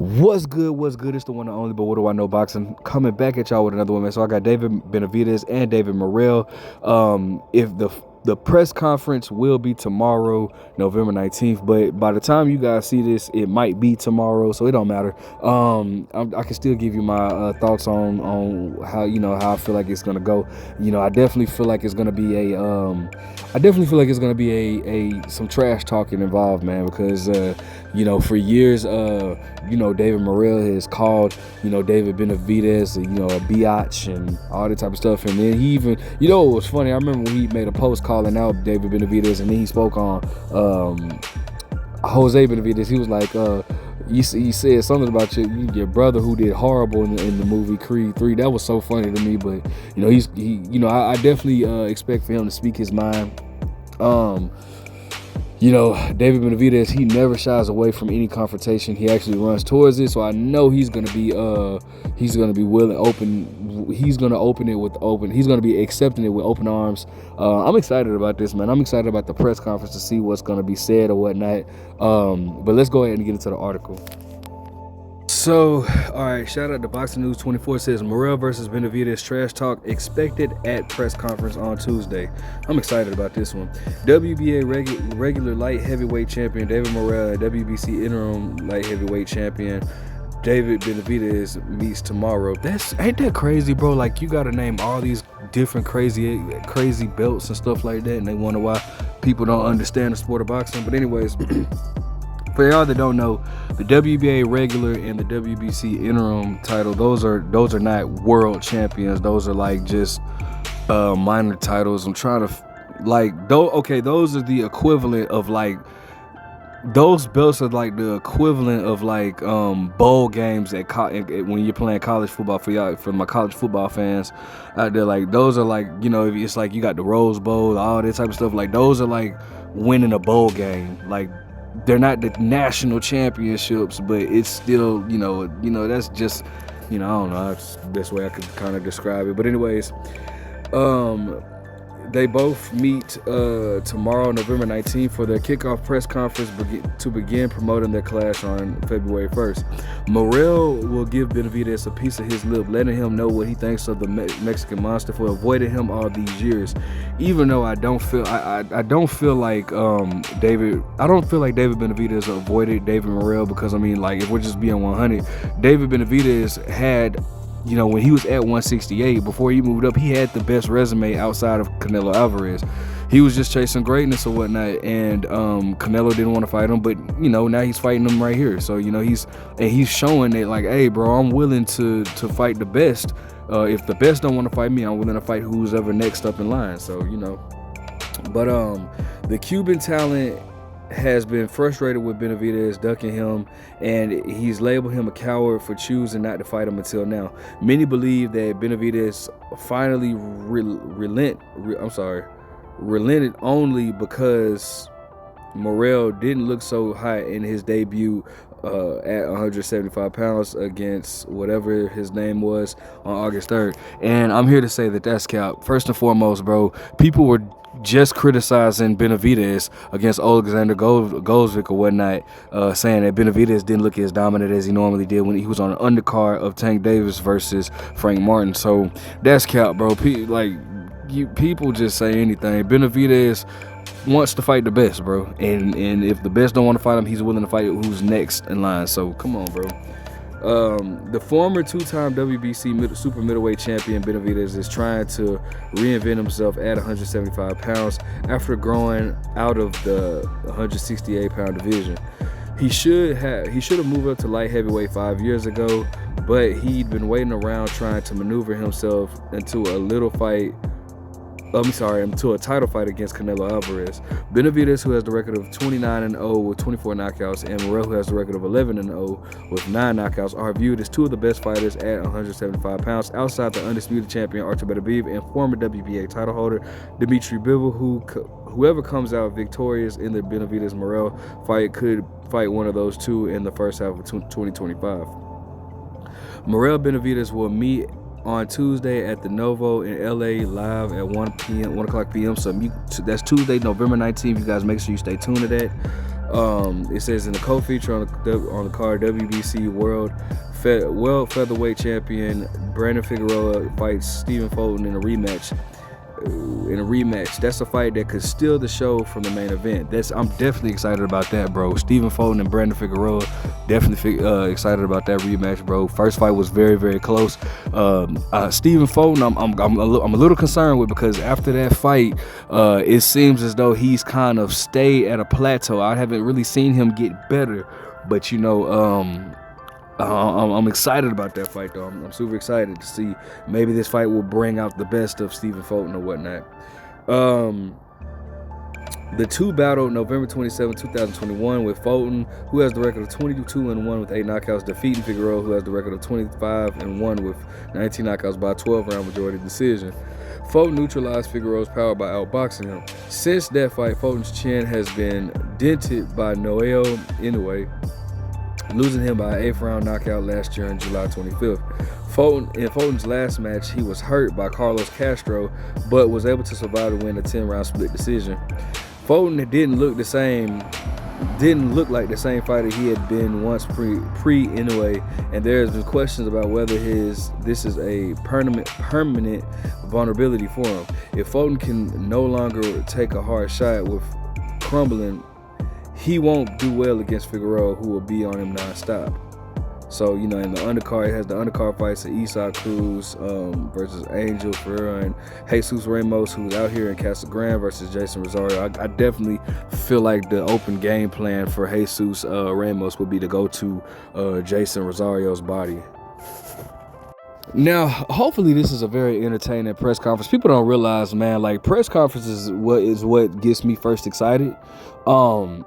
What's good? What's good? It's the one and only, but what do I know? Boxing coming back at y'all with another one, man. So I got David Benavidez and David Morrell. If the press conference will be tomorrow, November 19th, but by the time you guys see this, it might be tomorrow, so it don't matter. I can still give you my thoughts on how how I feel like it's gonna go. I definitely feel like it's gonna be a some trash talking involved, man, because for years, David Morrell has called, David Benavidez, a biatch and all that type of stuff. And then he even, it was funny. I remember when he made a post calling out David Benavidez, and then he spoke on Jose Benavidez. He was like, he said something about your brother who did horrible in the movie Creed 3. That was so funny to me. But I definitely expect for him to speak his mind. David Benavidez, he never shies away from any confrontation. He actually runs towards it. So I know he's gonna be willing, open. He's gonna be accepting it with open arms. I'm excited about this, man. I'm excited about the press conference to see what's gonna be said or whatnot. But let's go ahead and get into the article. So, all right, shout out to Boxing News 24 says Morrell versus Benavidez trash talk expected at press conference on Tuesday. I'm excited about this one. WBA regular light heavyweight champion David Morrell and WBC interim light heavyweight champion David Benavidez meets tomorrow. Ain't that crazy, bro? Like, you gotta name all these different crazy belts and stuff like that, and they wonder why people don't understand the sport of boxing. But anyways. For y'all that don't know, the WBA regular and the WBC interim title, those are not world champions. Those are like just minor titles. I'm trying to those are the equivalent of like, those belts are like the equivalent of like bowl games when you're playing college football. For my college football fans out there, like those are like, it's like you got the Rose Bowl, all that type of stuff. Like those are like winning a bowl game. Like, they're not the national championships, but it's still, that's just, I don't know, that's the best way I could kind of describe it. But anyways, they both meet tomorrow, November 19th, for their kickoff press conference to begin promoting their clash on February 1st. Morrell will give Benavidez a piece of his lip, letting him know what he thinks of the Mexican monster for avoiding him all these years. Even though I don't feel like David Benavidez avoided David Morrell, because I mean, like, if we're just being 100, David Benavidez had, when he was at 168, before he moved up, he had the best resume outside of Canelo Alvarez. He was just chasing greatness or whatnot, and Canelo didn't want to fight him, but now he's fighting him right here. So he's showing that, like, hey, bro, I'm willing to fight the best. If the best don't want to fight me, I'm willing to fight who's ever next up in line. So but the Cuban talent has been frustrated with Benavidez ducking him, and he's labeled him a coward for choosing not to fight him until now. Many believe that Benavidez finally relented only because Morrell didn't look so hot in his debut at 175 pounds against whatever his name was on August 3rd. And I'm here to say that that's cap. First and foremost, bro, people were just criticizing Benavidez against Alexander Goldsvik or whatnot, saying that Benavidez didn't look as dominant as he normally did when he was on the undercard of Tank Davis versus Frank Martin. So that's cap, bro. People just say anything. Benavidez wants to fight the best, bro, and if the best don't want to fight him, he's willing to fight who's next in line. So come on, bro. The former two-time WBC super middleweight champion Benavidez is trying to reinvent himself at 175 pounds after growing out of the 168-pound division. He should have moved up to light heavyweight 5 years ago, but he'd been waiting around trying to maneuver himself into a title fight against Canelo Alvarez. Benavidez, who has the record of 29-0 with 24 knockouts, and Morrell, who has the record of 11-0 with 9 knockouts, are viewed as two of the best fighters at 175 pounds, outside the undisputed champion Artur Beterbiev and former WBA title holder Dmitry Bivol. Whoever comes out victorious in the Benavidez-Morrell fight could fight one of those two in the first half of 2025. Morrell Benavidez will meet on Tuesday at the Novo in LA live at 1 o'clock p.m. So that's Tuesday, November 19th. You guys make sure you stay tuned to that. It says in the co-feature on the card, WBC World Featherweight Champion Brandon Figaroa fights Stephen Fulton in a rematch. That's a fight that could steal the show from the main event. I'm definitely excited about that, bro. Stephen Fulton and Brandon Figueroa, definitely excited about that rematch, bro. First fight was very, very close. Stephen Fulton, I'm a little concerned with, because after that fight, it seems as though he's kind of stayed at a plateau. I haven't really seen him get better, but I'm excited about that fight, though. I'm super excited to see. Maybe this fight will bring out the best of Stephen Fulton or whatnot. The two battled November 27, 2021, with Fulton, who has the record of 22-1 with 8 knockouts, defeating Figueroa, who has the record of 25-1 with 19 knockouts by 12-round majority decision. Fulton neutralized Figueroa's power by outboxing him. Since that fight, Fulton's chin has been dented by Noel Inoue, losing him by an 8th round knockout last year on July 25th. In Fulton's last match, he was hurt by Carlos Castro, but was able to survive to win a 10-round split decision. Fulton didn't look like the same fighter he had been once pre-Inoue, and there has been questions about whether this is a permanent vulnerability for him. If Fulton can no longer take a hard shot with crumbling, he won't do well against Figueroa, who will be on him nonstop. So, in the undercard, it has the undercard fights of Isaac Cruz versus Angel Ferreira and Jesus Ramos, who's out here in Casa Grande, versus Jason Rosario. I definitely feel like the open game plan for Jesus Ramos would be to go to Jason Rosario's body. Now, hopefully this is a very entertaining press conference. People don't realize, man, like, press conferences is what gets me first excited. Granted,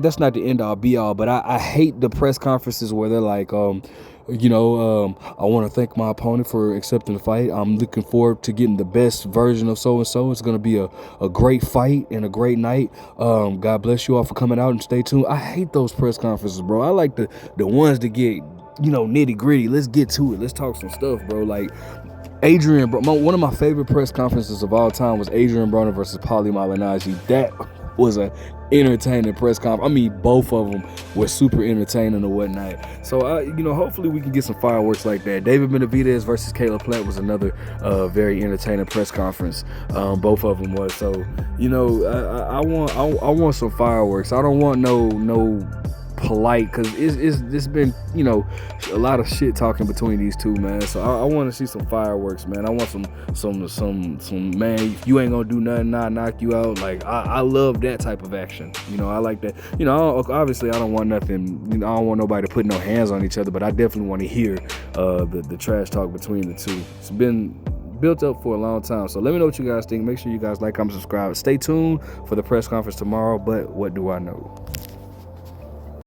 that's not the end all be all, but I hate the press conferences where they're like, I want to thank my opponent for accepting the fight. I'm looking forward to getting the best version of so-and-so. It's going to be a great fight and a great night. God bless you all for coming out, and stay tuned. I hate those press conferences, bro. I like the ones that get, nitty gritty. Let's get to it. Let's talk some stuff, bro. Like Adrian, one of my favorite press conferences of all time was Adrian Broner versus Paulie Malignaggi. That was a entertaining press conference. I mean, both of them were super entertaining or whatnot. So, hopefully we can get some fireworks like that. David Benavidez versus Caleb Platt was another very entertaining press conference. Both of them was. So, I want some fireworks. I don't want no polite, because it's been a lot of shit talking between these two, man. So I want to see some fireworks, man. I want some man, you ain't gonna do nothing, I'll knock you out. Like, I love that type of action. I like that. Obviously I don't want nothing, I don't want nobody to put no hands on each other, but I definitely want to hear the trash talk between the two. It's been built up for a long time. So let me know what you guys think. Make sure you guys like, comment, subscribe. Stay tuned for the press conference tomorrow. But what do I know?